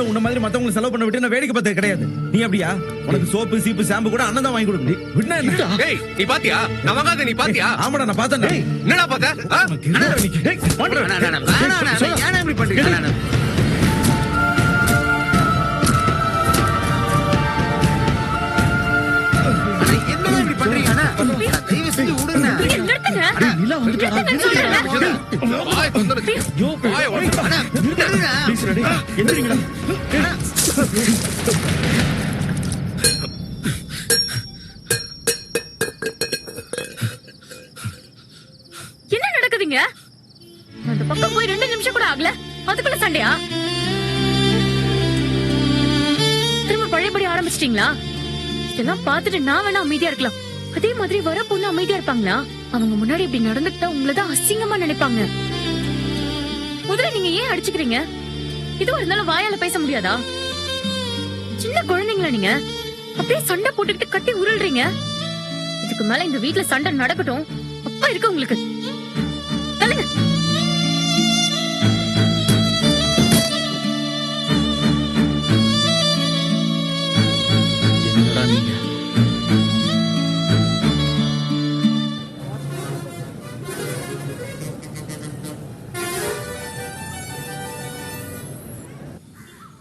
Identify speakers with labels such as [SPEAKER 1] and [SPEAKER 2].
[SPEAKER 1] நாளும் உன்ன மாதிரி மத்தவங்களுக்கு செலவு பண்ண விட்டு நான் வேடிக்கை பார்த்தது கிடையாது. நீ அப்படியா? உனக்கு சோப்பு சீப்பு ஷாம்பு கூட அண்ணன் தான் வாங்கி கொடுக்கணும். விட்னா என்ன?
[SPEAKER 2] ஏய் நீ பாத்தியா நான் வாங்காத நீ பாத்தியா?
[SPEAKER 1] ஆமாடா நான் பார்த்தேன்.
[SPEAKER 2] என்னடா பாத்த?
[SPEAKER 3] ஏன் இப்படி பண்றீங்க?
[SPEAKER 4] என்ன நடக்குதுங்க? அந்த பக்கம் போய் 2 நிமிஷம் கூட ஆகல, அதுக்குள்ள சண்டையா? திரும்ப பழையபடி ஆரம்பிச்சிட்டீங்களா? இதெல்லாம் பார்த்துட்டு நான் வேணா அமைதியா இருக்கலாம், அதே மாதிரி வர பொண்ணு அமைதியா இருப்பாங்களா? அவங்க முன்னாடி இப்படி நடந்துட்டா உங்களதான் அசிங்கமா நினைப்பாங்க. முதல்ல நீங்க ஏன் அடிச்சுக்கிறீங்க? இதுவா இருந்தாலும் வாயால பேச முடியாதா? சின்ன குழந்தைங்களா நீங்க? அப்படியே சண்டை போட்டுக்கிட்டு கட்டி உருள்றீங்க. இதுக்கு மேல இந்த வீட்டுல சண்டை நடக்கட்டும், அப்பா இருக்கு உங்களுக்கு. தள்ளுங்க.